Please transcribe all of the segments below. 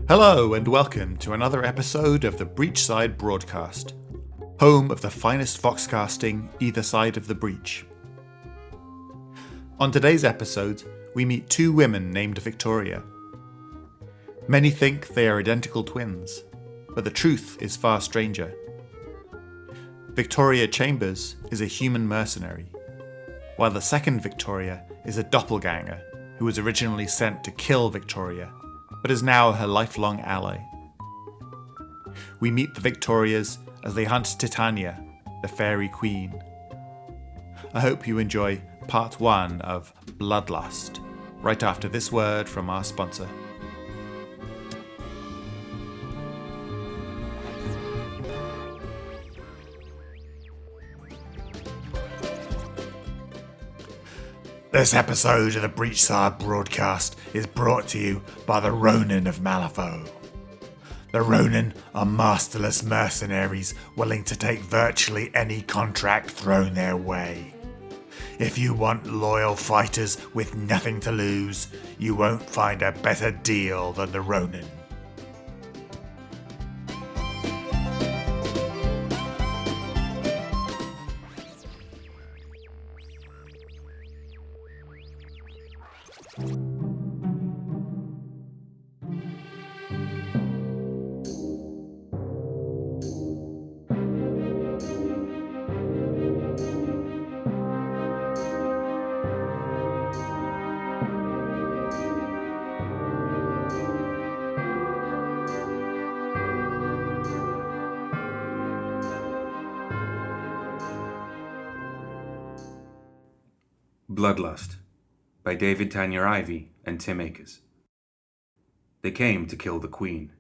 Hello and welcome to another episode of the Breachside Broadcast, home of the finest foxcasting either side of the breach. On today's episode, we meet two women named Viktoria. Many think they are identical twins, but the truth is far stranger. Viktoria Chambers is a human mercenary, while the second Viktoria is a doppelganger who was originally sent to kill Viktoria, but is now her lifelong ally. We meet the Viktorias as they hunt Titania, the fairy queen. I hope you enjoy part 1 of Bloodlust, right after this word from our sponsor. This episode of the Breachside Broadcast is brought to you by the Ronin of Malifaux. The Ronin are masterless mercenaries willing to take virtually any contract thrown their way. If you want loyal fighters with nothing to lose, you won't find a better deal than the Ronin. Bloodlust by Tanya Ivy and Tim Akers. They came to kill the Queen.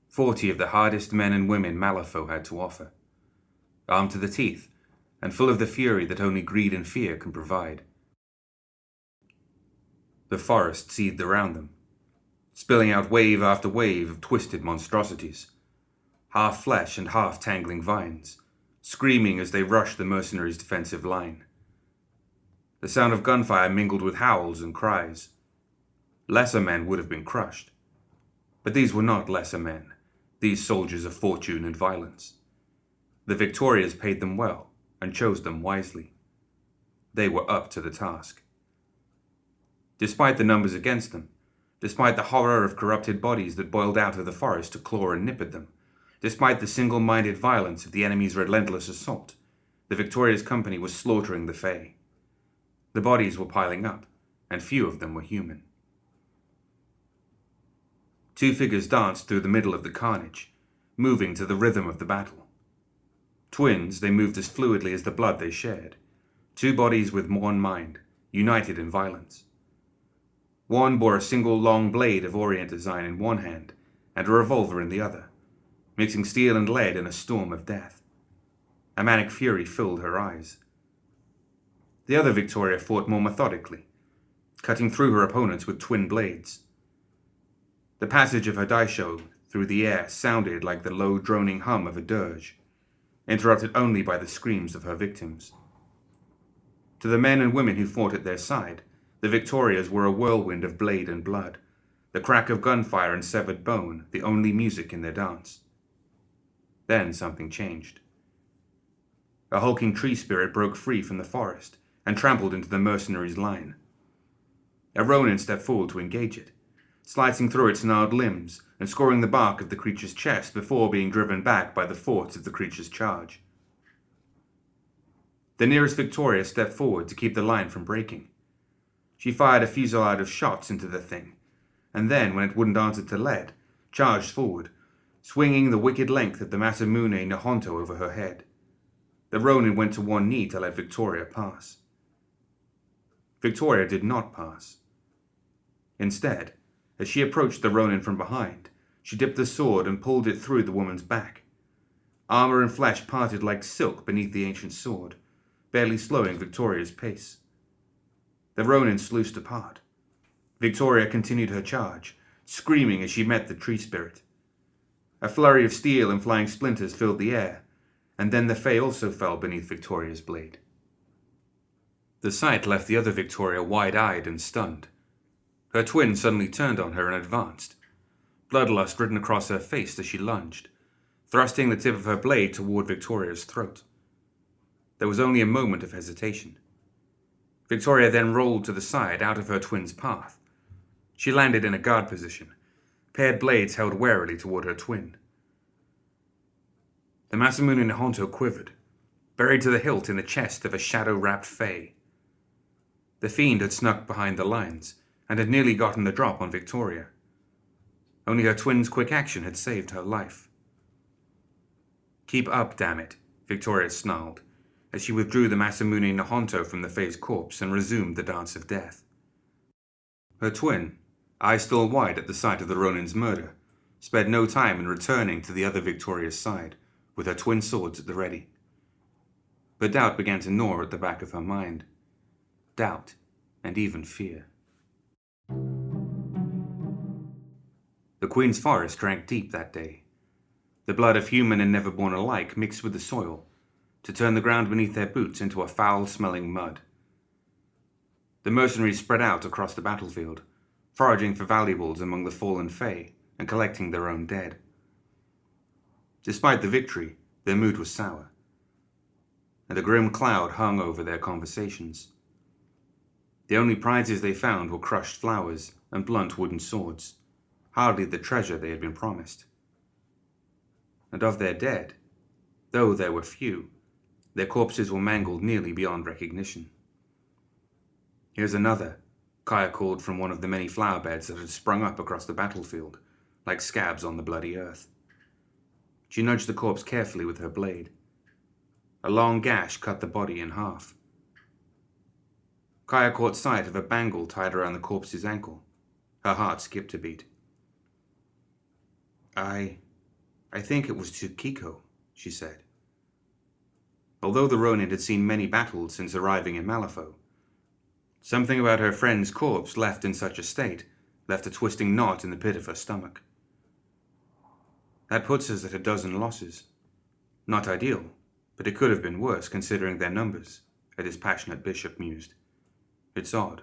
40 of the hardest men and women Malifaux had to offer, armed to the teeth and full of the fury that only greed and fear can provide. The forest seethed around them, spilling out wave after wave of twisted monstrosities, half flesh and half tangling vines, screaming as they rushed the mercenaries' defensive line. The sound of gunfire mingled with howls and cries. Lesser men would have been crushed. But these were not lesser men, these soldiers of fortune and violence. The Viktorias paid them well and chose them wisely. They were up to the task. Despite the numbers against them, despite the horror of corrupted bodies that boiled out of the forest to claw and nip at them, despite the single-minded violence of the enemy's relentless assault, the Viktorias' company was slaughtering the Fae. The bodies were piling up, and few of them were human. Two figures danced through the middle of the carnage, moving to the rhythm of the battle. Twins, they moved as fluidly as the blood they shared. Two bodies with one mind, united in violence. One bore a single long blade of Orient design in one hand, and a revolver in the other, mixing steel and lead in a storm of death. A manic fury filled her eyes. The other Viktoria fought more methodically, cutting through her opponents with twin blades. The passage of her daisho through the air sounded like the low droning hum of a dirge, interrupted only by the screams of her victims. To the men and women who fought at their side, the Viktorias were a whirlwind of blade and blood, the crack of gunfire and severed bone, the only music in their dance. Then something changed. A hulking tree spirit broke free from the forest and trampled into the mercenaries' line. A Ronin stepped forward to engage it, slicing through its gnarled limbs and scoring the bark of the creature's chest before being driven back by the force of the creature's charge. The nearest Viktoria stepped forward to keep the line from breaking. She fired a fusillade of shots into the thing, and then, when it wouldn't answer to lead, charged forward, swinging the wicked length of the Masamune Nihonto over her head. The Ronin went to one knee to let Viktoria pass. Viktoria did not pass. Instead, as she approached the Ronin from behind, she dipped the sword and pulled it through the woman's back. Armor and flesh parted like silk beneath the ancient sword, barely slowing Viktoria's pace. The Ronin sluiced apart. Viktoria continued her charge, screaming as she met the tree spirit. A flurry of steel and flying splinters filled the air, and then the Fae also fell beneath Viktoria's blade. The sight left the other Viktoria wide-eyed and stunned. Her twin suddenly turned on her and advanced. bloodlust written across her face as she lunged, thrusting the tip of her blade toward Viktoria's throat. There was only a moment of hesitation. Viktoria then rolled to the side out of her twin's path. She landed in a guard position, paired blades held warily toward her twin. The Masamune Nihonto quivered, buried to the hilt in the chest of a shadow-wrapped fae. The fiend had snuck behind the lines and had nearly gotten the drop on Viktoria. Only her twin's quick action had saved her life. "Keep up, damn it," Viktoria snarled, as she withdrew the Masamune Nihonto from the fae's corpse and resumed the dance of death. Her twin, eyes still wide at the sight of the Ronin's murder, spared no time in returning to the other Viktoria's side, with her twin swords at the ready. But doubt began to gnaw at the back of her mind. Doubt, and even fear. The Queen's Forest drank deep that day. The blood of human and never-born alike mixed with the soil, to turn the ground beneath their boots into a foul-smelling mud. The mercenaries spread out across the battlefield, foraging for valuables among the fallen fae and collecting their own dead. Despite the victory, their mood was sour, and a grim cloud hung over their conversations. The only prizes they found were crushed flowers and blunt wooden swords, hardly the treasure they had been promised. And of their dead, though there were few, their corpses were mangled nearly beyond recognition. "Here's another," Kaya called from one of the many flower beds that had sprung up across the battlefield, like scabs on the bloody earth. She nudged the corpse carefully with her blade. A long gash cut the body in half. Kaya caught sight of a bangle tied around the corpse's ankle. Her heart skipped a beat. I think it was Tsukiko," she said. Although the Ronin had seen many battles since arriving in Malifaux, something about her friend's corpse left in such a state left a twisting knot in the pit of her stomach. "That puts us at a dozen losses. Not ideal, but it could have been worse considering their numbers," a dispassionate bishop mused. "It's odd.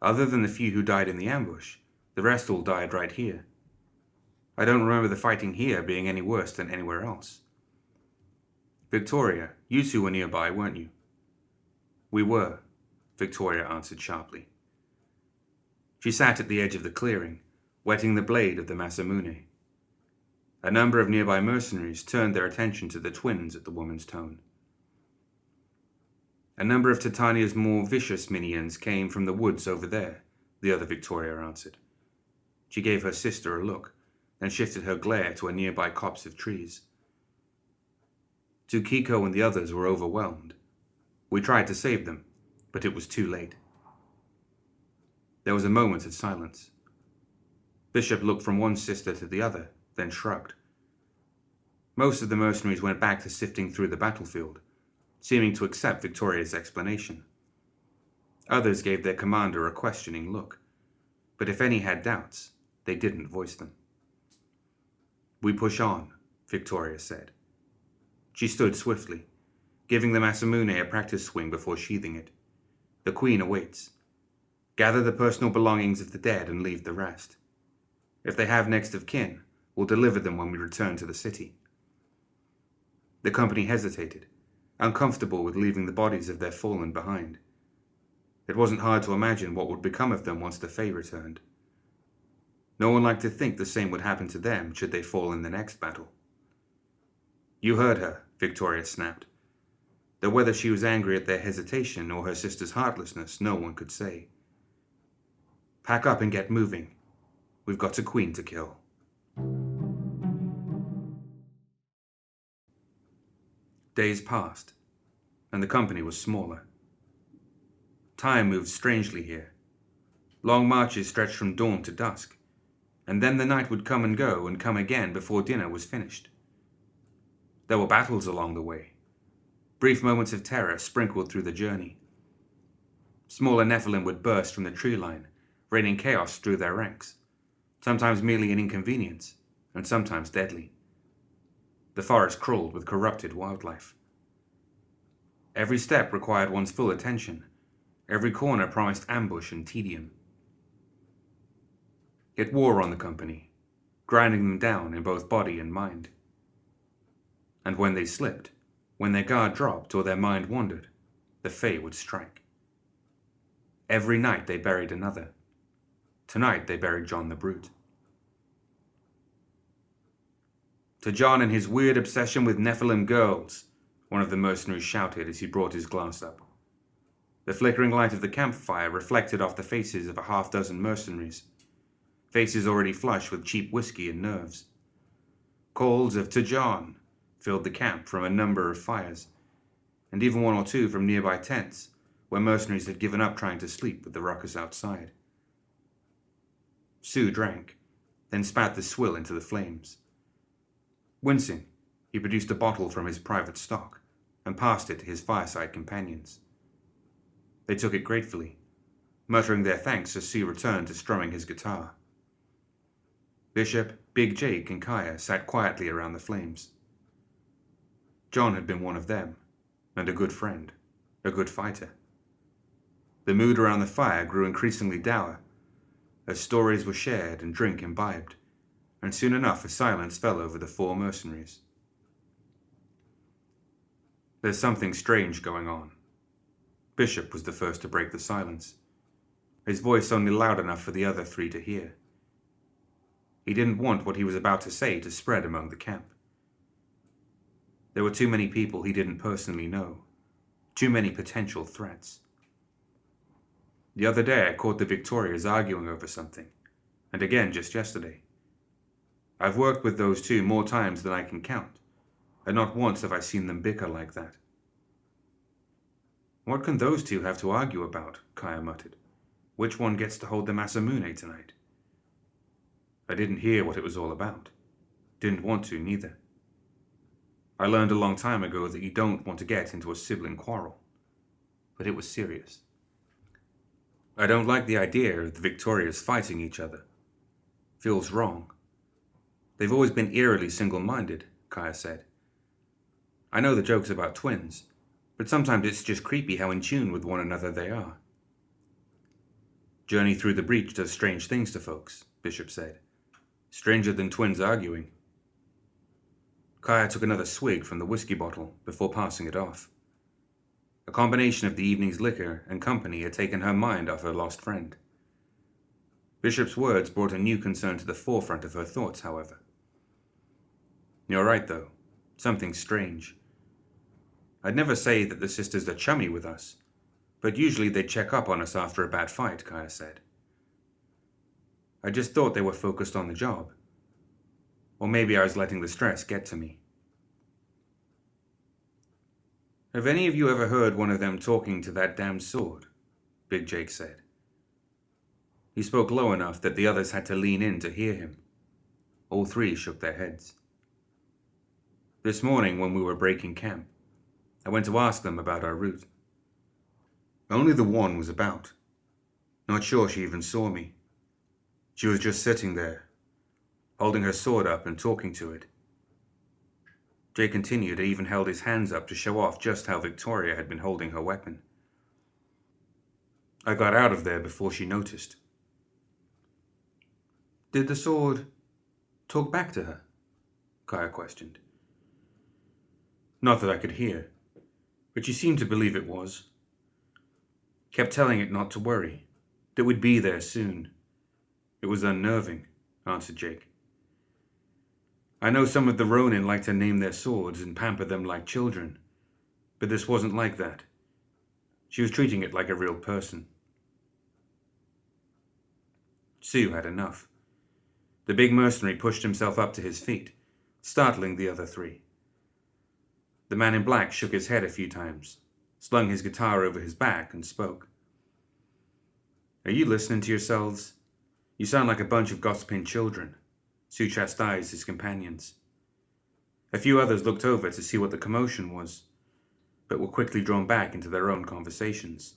Other than the few who died in the ambush, the rest all died right here. I don't remember the fighting here being any worse than anywhere else." "Viktoria, you two were nearby, weren't you?" "We were," Viktoria answered sharply. She sat at the edge of the clearing, wetting the blade of the Masamune. A number of nearby mercenaries turned their attention to the twins at the woman's tone. "A number of Titania's more vicious minions came from the woods over there," the other Viktoria answered. She gave her sister a look, then shifted her glare to a nearby copse of trees. "Tsukiko and the others were overwhelmed. We tried to save them, but it was too late." There was a moment of silence. Bishop looked from one sister to the other, then shrugged. Most of the mercenaries went back to sifting through the battlefield, seeming to accept Viktoria's explanation. Others gave their commander a questioning look, but if any had doubts, they didn't voice them. "We push on," Viktoria said. She stood swiftly, giving the Masamune a practice swing before sheathing it. "The Queen awaits. Gather the personal belongings of the dead and leave the rest. If they have next of kin, we'll deliver them when we return to the city." The company hesitated, uncomfortable with leaving the bodies of their fallen behind. It wasn't hard to imagine what would become of them once the Fae returned. No one liked to think the same would happen to them should they fall in the next battle. "You heard her," Viktoria snapped. Though whether she was angry at their hesitation or her sister's heartlessness, no one could say. "Pack up and get moving. We've got a queen to kill." Days passed, and the company was smaller. Time moved strangely here. Long marches stretched from dawn to dusk, and then the night would come and go and come again before dinner was finished. There were battles along the way. Brief moments of terror sprinkled through the journey. Smaller Nephilim would burst from the tree line, raining chaos through their ranks, sometimes merely an inconvenience, and sometimes deadly. The forest crawled with corrupted wildlife. Every step required one's full attention. Every corner promised ambush and tedium. It wore on the company, grinding them down in both body and mind. And when they slipped, when their guard dropped or their mind wandered, the Fae would strike. Every night they buried another. Tonight they buried John the Brute. To John and his weird obsession with Nephilim girls, one of the mercenaries shouted as he brought his glass up. The flickering light of the campfire reflected off the faces of a half-dozen mercenaries, faces already flush with cheap whiskey and nerves. Calls of "To John" filled the camp from a number of fires, and even one or two from nearby tents, where mercenaries had given up trying to sleep with the ruckus outside. Sue drank, then spat the swill into the flames. Wincing, he produced a bottle from his private stock and passed it to his fireside companions. They took it gratefully, muttering their thanks as Sue returned to strumming his guitar. Bishop, Big Jake, and Kaya sat quietly around the flames. John had been one of them, and a good friend, a good fighter. The mood around the fire grew increasingly dour, as stories were shared and drink imbibed, and soon enough a silence fell over the four mercenaries. "There's something strange going on." Bishop was the first to break the silence, his voice only loud enough for the other three to hear. He didn't want what he was about to say to spread among the camp. There were too many people he didn't personally know, too many potential threats. The other day I caught the Viktorias arguing over something, and again just yesterday. I've worked with those two more times than I can count, and not once have I seen them bicker like that. "What can those two have to argue about?" Kaya muttered. "Which one gets to hold the Masamune tonight?" I didn't hear what it was all about. Didn't want to, neither. I learned a long time ago that you don't want to get into a sibling quarrel. But it was serious. I don't like the idea of the Viktorias fighting each other. Feels wrong. They've always been eerily single-minded, Kaya said. I know the joke's about twins, but sometimes it's just creepy how in tune with one another they are. Journey through the breach does strange things to folks, Bishop said. Stranger than twins arguing. Kaya took another swig from the whiskey bottle before passing it off. A combination of the evening's liquor and company had taken her mind off her lost friend. Bishop's words brought a new concern to the forefront of her thoughts, however. You're right, though. Something strange. I'd never say that the sisters are chummy with us, but usually they check up on us after a bad fight, Kaya said. I just thought they were focused on the job. Or maybe I was letting the stress get to me. Have any of you ever heard one of them talking to that damned sword? Big Jake said. He spoke low enough that the others had to lean in to hear him. All three shook their heads. This morning when we were breaking camp, I went to ask them about our route. Only the one was about. Not sure she even saw me. She was just sitting there, holding her sword up and talking to it. Jay continued and even held his hands up to show off just how Victoria had been holding her weapon. I got out of there before she noticed. Did the sword talk back to her? Kaya questioned. Not that I could hear, but she seemed to believe it was. Kept telling it not to worry, that we'd be there soon. It was unnerving, answered Jake. I know some of the Ronin like to name their swords and pamper them like children, but this wasn't like that. She was treating it like a real person. Sue had enough. The big mercenary pushed himself up to his feet, startling the other three. The man in black shook his head a few times, slung his guitar over his back, and spoke. Are you listening to yourselves? You sound like a bunch of gossiping children. Sue chastised his companions. A few others looked over to see what the commotion was, but were quickly drawn back into their own conversations.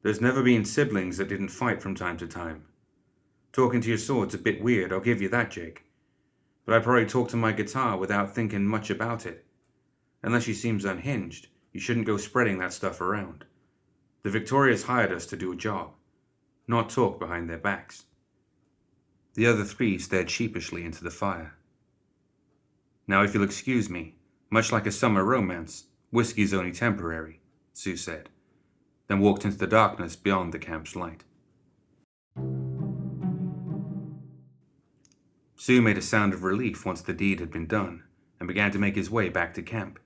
There's never been siblings that didn't fight from time to time. Talking to your sword's a bit weird, I'll give you that, Jake. But I probably talk to my guitar without thinking much about it. Unless she seems unhinged, you shouldn't go spreading that stuff around. The Viktorias hired us to do a job, not talk behind their backs. The other three stared sheepishly into the fire. "Now if you'll excuse me, much like a summer romance, whiskey's only temporary," Sue said, then walked into the darkness beyond the camp's light. Sue made a sound of relief once the deed had been done, and began to make his way back to camp.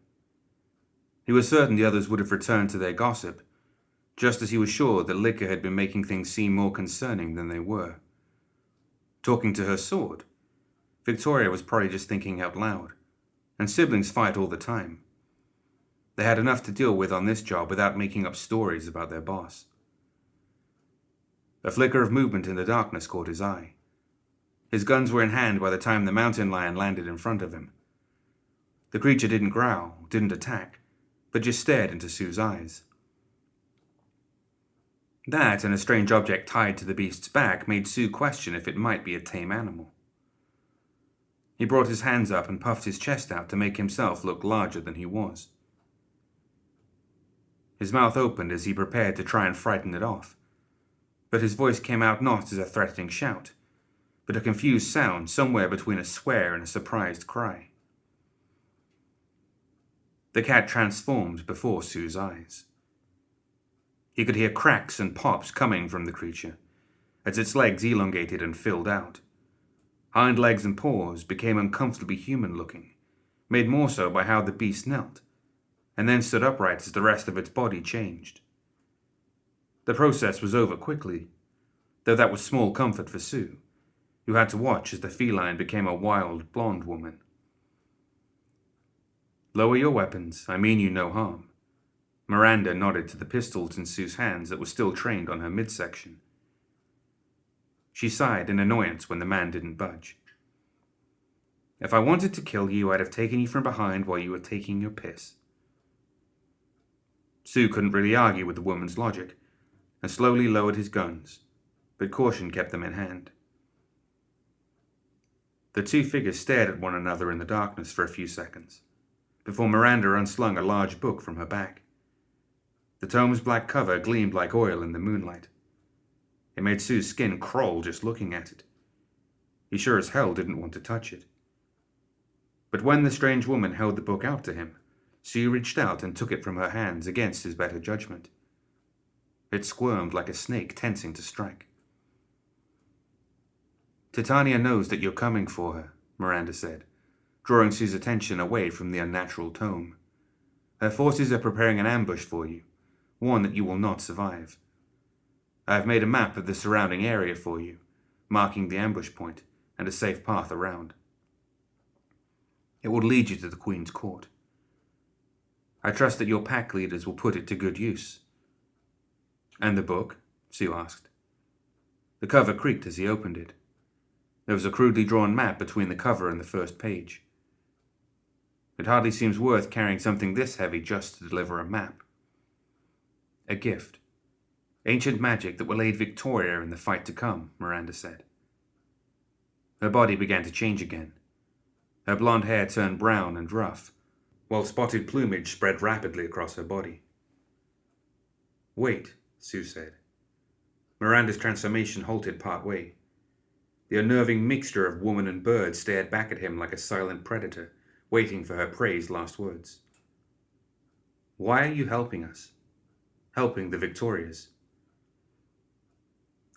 He was certain the others would have returned to their gossip, just as he was sure that liquor had been making things seem more concerning than they were. Talking to her sword, Victoria was probably just thinking out loud, and siblings fight all the time. They had enough to deal with on this job without making up stories about their boss. A flicker of movement in the darkness caught his eye. His guns were in hand by the time the mountain lion landed in front of him. The creature didn't growl, didn't attack, but just stared into Sue's eyes. That and a strange object tied to the beast's back made Sue question if it might be a tame animal. He brought his hands up and puffed his chest out to make himself look larger than he was. His mouth opened as he prepared to try and frighten it off, but his voice came out not as a threatening shout, but a confused sound somewhere between a swear and a surprised cry. The cat transformed before Sue's eyes. He could hear cracks and pops coming from the creature, as its legs elongated and filled out. Hind legs and paws became uncomfortably human-looking, made more so by how the beast knelt, and then stood upright as the rest of its body changed. The process was over quickly, though that was small comfort for Sue, who had to watch as the feline became a wild, blonde woman. "Lower your weapons, I mean you no harm." Miranda nodded to the pistols in Sue's hands that were still trained on her midsection. She sighed in annoyance when the man didn't budge. "If I wanted to kill you, I'd have taken you from behind while you were taking your piss." Sue couldn't really argue with the woman's logic, and slowly lowered his guns, but caution kept them in hand. The two figures stared at one another in the darkness for a few seconds, before Miranda unslung a large book from her back. The tome's black cover gleamed like oil in the moonlight. It made Sue's skin crawl just looking at it. He sure as hell didn't want to touch it. But when the strange woman held the book out to him, Sue reached out and took it from her hands against his better judgment. It squirmed like a snake tensing to strike. "Titania knows that you're coming for her," Miranda said, drawing Sue's attention away from the unnatural tome. "Her forces are preparing an ambush for you, one that you will not survive. I have made a map of the surrounding area for you, marking the ambush point and a safe path around. It will lead you to the Queen's court. I trust that your pack leaders will put it to good use." "And the book?" Sue asked. The cover creaked as he opened it. There was a crudely drawn map between the cover and the first page. It hardly seems worth carrying something this heavy just to deliver a map. "A gift. Ancient magic that will aid Victoria in the fight to come," Miranda said. Her body began to change again. Her blonde hair turned brown and rough, while spotted plumage spread rapidly across her body. "Wait," Sue said. Miranda's transformation halted partway. The unnerving mixture of woman and bird stared back at him like a silent predator, waiting for her prey's last words. "Why are you helping us? Helping the Viktorias?"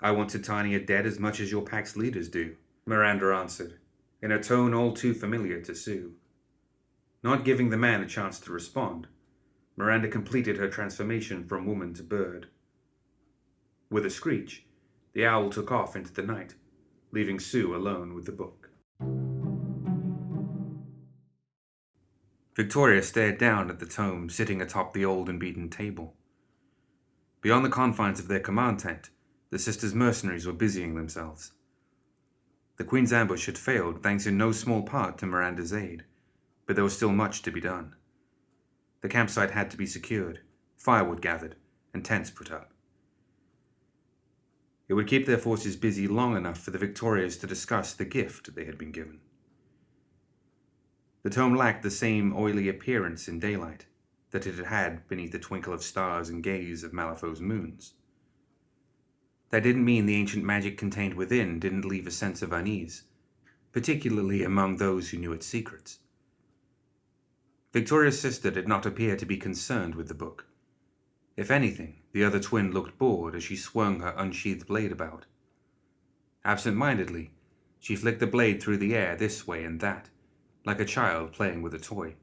"I want Titania dead as much as your pack's leaders do," Miranda answered, in a tone all too familiar to Sue. Not giving the man a chance to respond, Miranda completed her transformation from woman to bird. With a screech, the owl took off into the night, leaving Sue alone with the book. Victoria stared down at the tome sitting atop the old and beaten table. Beyond the confines of their command tent, the sisters' mercenaries were busying themselves. The Queen's ambush had failed thanks in no small part to Miranda's aid, but there was still much to be done. The campsite had to be secured, firewood gathered, and tents put up. It would keep their forces busy long enough for the Viktorias to discuss the gift they had been given. The tome lacked the same oily appearance in daylight that it had had beneath the twinkle of stars and gaze of Malifaux's moons. That didn't mean the ancient magic contained within didn't leave a sense of unease, particularly among those who knew its secrets. Victoria's sister did not appear to be concerned with the book. If anything, the other twin looked bored as she swung her unsheathed blade about. Absent-mindedly, she flicked the blade through the air this way and that, like a child playing with a toy.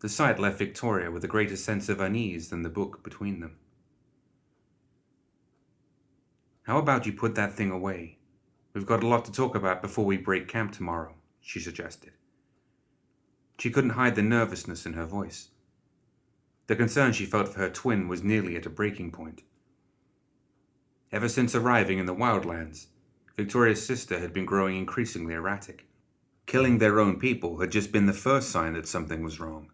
The sight left Victoria with a greater sense of unease than the book between them. "How about you put that thing away? We've got a lot to talk about before we break camp tomorrow," she suggested. She couldn't hide the nervousness in her voice. The concern she felt for her twin was nearly at a breaking point. Ever since arriving in the wildlands, Victoria's sister had been growing increasingly erratic. Killing their own people had just been the first sign that something was wrong.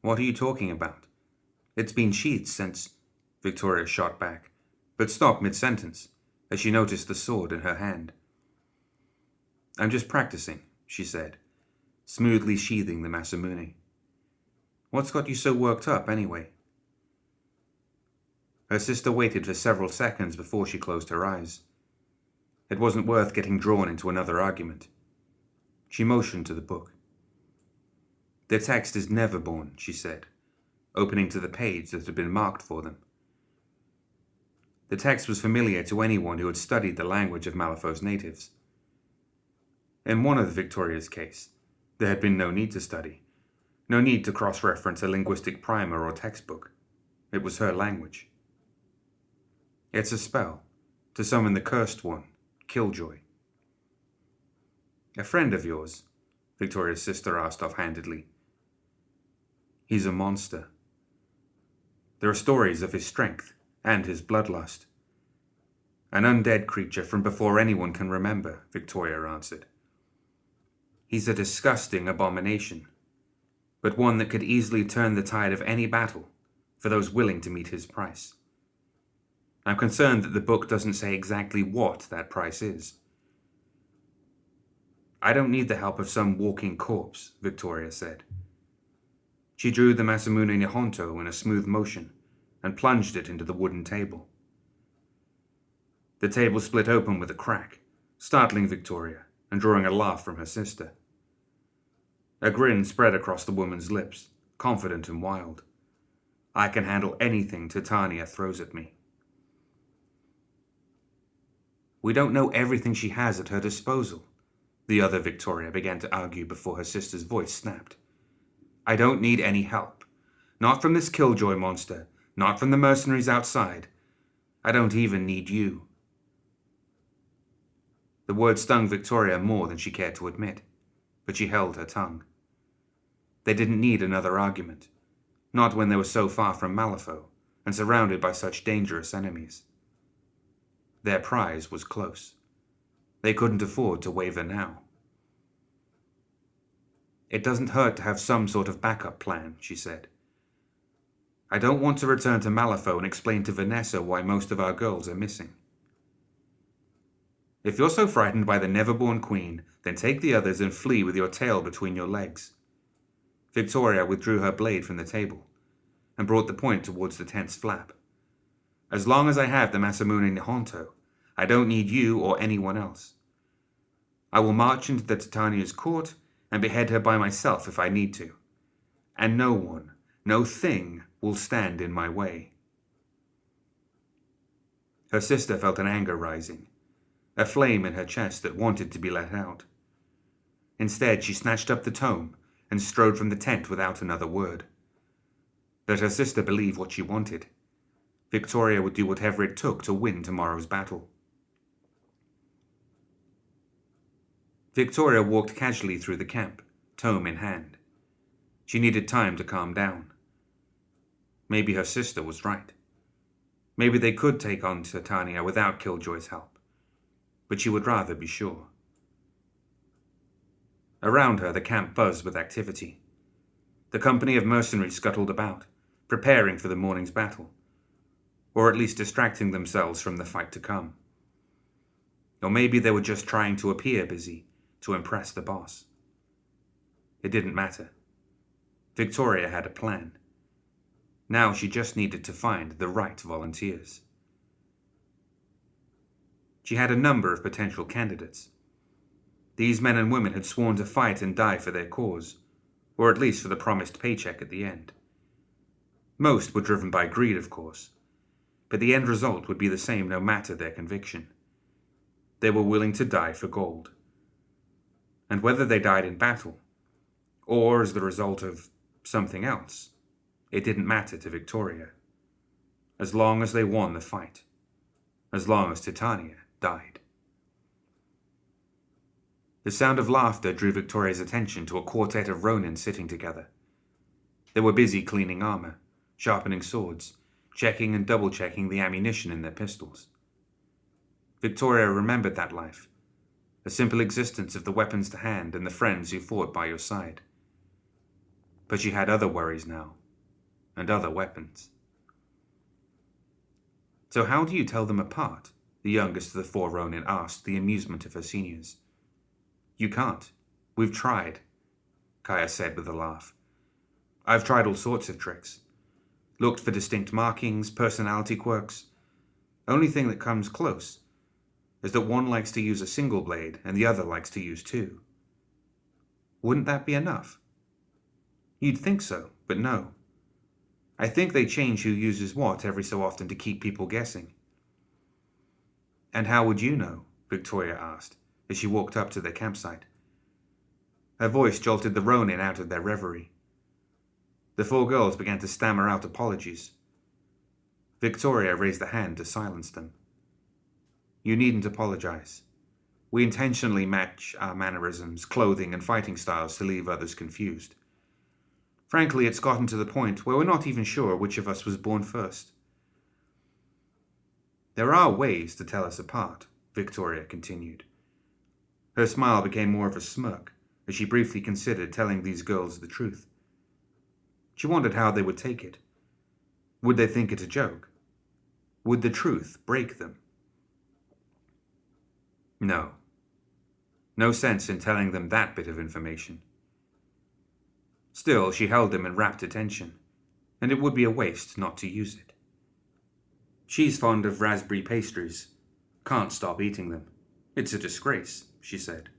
"What are you talking about? It's been sheaths since," Victoria shot back, but stopped mid-sentence as she noticed the sword in her hand. "I'm just practicing," she said, smoothly sheathing the Masamune. "What's got you so worked up, anyway?" Her sister waited for several seconds before she closed her eyes. It wasn't worth getting drawn into another argument. She motioned to the book. "The text is Neverborn," she said, opening to the page that had been marked for them. The text was familiar to anyone who had studied the language of Malifaux's natives. In one of the Victoria's case, there had been no need to study, no need to cross-reference a linguistic primer or textbook. It was her language. "It's a spell, to summon the cursed one, Killjoy." "A friend of yours?" Victoria's sister asked offhandedly. "He's a monster. There are stories of his strength and his bloodlust. An undead creature from before anyone can remember," Victoria answered. "He's a disgusting abomination, but one that could easily turn the tide of any battle for those willing to meet his price. I'm concerned that the book doesn't say exactly what that price is." "I don't need the help of some walking corpse," Victoria said. She drew the Masamune Nihonto in a smooth motion and plunged it into the wooden table. The table split open with a crack, startling Victoria and drawing a laugh from her sister. A grin spread across the woman's lips, confident and wild. "I can handle anything Titania throws at me." "We don't know everything she has at her disposal," the other Victoria began to argue before her sister's voice snapped. "I don't need any help. Not from this Killjoy monster, not from the mercenaries outside. I don't even need you." The word stung Victoria more than she cared to admit, but she held her tongue. They didn't need another argument, not when they were so far from Malifaux and surrounded by such dangerous enemies. Their prize was close. They couldn't afford to waver now. "It doesn't hurt to have some sort of backup plan," she said. "I don't want to return to Malifaux and explain to Vanessa why most of our girls are missing." "If you're so frightened by the Neverborn Queen, then take the others and flee with your tail between your legs." Victoria withdrew her blade from the table and brought the point towards the tent's flap. "As long as I have the Masamune Nihonto, I don't need you or anyone else. I will march into the Titania's court and behead her by myself if I need to. And no one, no thing, will stand in my way." Her sister felt an anger rising, a flame in her chest that wanted to be let out. Instead, she snatched up the tome and strode from the tent without another word. Let her sister believe what she wanted. Victoria would do whatever it took to win tomorrow's battle. Victoria walked casually through the camp, tome in hand. She needed time to calm down. Maybe her sister was right. Maybe they could take on Titania without Killjoy's help, but she would rather be sure. Around her, the camp buzzed with activity. The company of mercenaries scuttled about, preparing for the morning's battle, or at least distracting themselves from the fight to come. Or maybe they were just trying to appear busy, to impress the boss. It didn't matter. Victoria had a plan. Now she just needed to find the right volunteers. She had a number of potential candidates. These men and women had sworn to fight and die for their cause, or at least for the promised paycheck at the end. Most were driven by greed, of course, but the end result would be the same no matter their conviction. They were willing to die for gold. And whether they died in battle, or as the result of something else, it didn't matter to Viktoria, as long as they won the fight, as long as Titania died. The sound of laughter drew Viktoria's attention to a quartet of Ronin sitting together. They were busy cleaning armor, sharpening swords, checking and double-checking the ammunition in their pistols. Viktoria remembered that life, a simple existence of the weapons to hand and the friends who fought by your side. But she had other worries now, and other weapons. "So how do you tell them apart?" the youngest of the 4 Ronin asked, the amusement of her seniors. "You can't. We've tried," Kaya said with a laugh. "I've tried all sorts of tricks. Looked for distinct markings, personality quirks. Only thing that comes close is that one likes to use a single blade and the other likes to use 2. Wouldn't that be enough?" "You'd think so, but no. I think they change who uses what every so often to keep people guessing." "And how would you know?" Viktoria asked as she walked up to their campsite. Her voice jolted the Ronin out of their reverie. The 4 girls began to stammer out apologies. Viktoria raised a hand to silence them. "You needn't apologize. We intentionally match our mannerisms, clothing, and fighting styles to leave others confused. Frankly, it's gotten to the point where we're not even sure which of us was born first." "There are ways to tell us apart," Viktoria continued. Her smile became more of a smirk as she briefly considered telling these girls the truth. She wondered how they would take it. Would they think it a joke? Would the truth break them? No. No sense in telling them that bit of information. Still, she held them in rapt attention, and it would be a waste not to use it. "She's fond of raspberry pastries. Can't stop eating them. It's a disgrace," she said.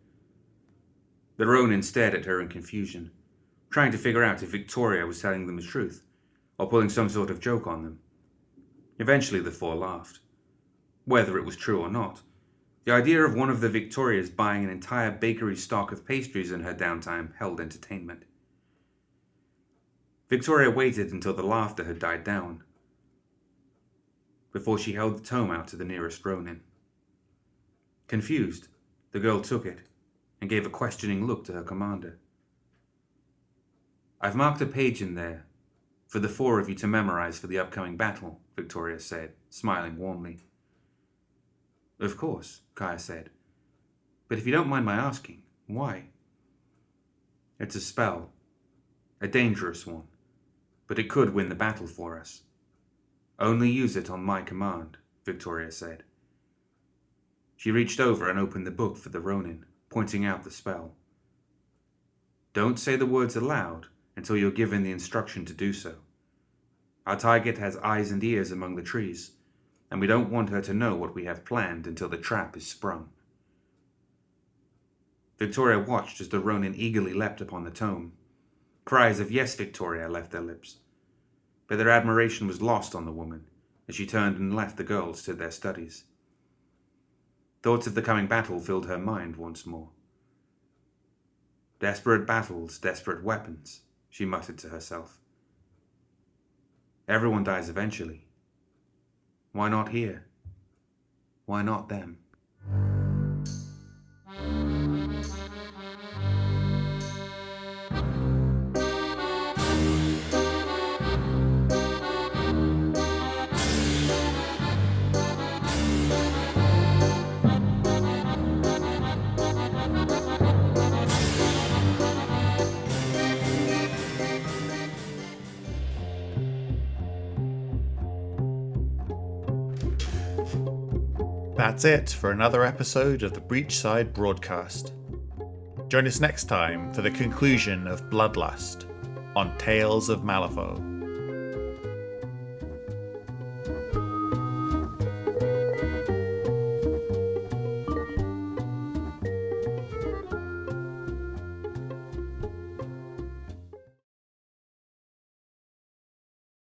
The Ronin stared at her in confusion, trying to figure out if Viktoria was telling them the truth, or pulling some sort of joke on them. Eventually the 4 laughed. Whether it was true or not, the idea of one of the Viktorias buying an entire bakery stock of pastries in her downtime held entertainment. Viktoria waited until the laughter had died down, before she held the tome out to the nearest Ronin. Confused, the girl took it and gave a questioning look to her commander. "I've marked a page in there for the 4 of you to memorize for the upcoming battle," Viktoria said, smiling warmly. "Of course," Kaya said. "But if you don't mind my asking, why?" "It's a spell. A dangerous one. But it could win the battle for us. Only use it on my command," Viktoria said. She reached over and opened the book for the Ronin, pointing out the spell. "Don't say the words aloud until you're given the instruction to do so. Our target has eyes and ears among the trees, and we don't want her to know what we have planned until the trap is sprung." Viktoria watched as the Ronin eagerly leapt upon the tome. Cries of "Yes, Viktoria" left their lips, but their admiration was lost on the woman as she turned and left the girls to their studies. Thoughts of the coming battle filled her mind once more. "Desperate battles, desperate weapons," she muttered to herself. "Everyone dies eventually. Why not here? Why not them?" That's it for another episode of the Breachside Broadcast. Join us next time for the conclusion of Bloodlust on Tales of Malifaux.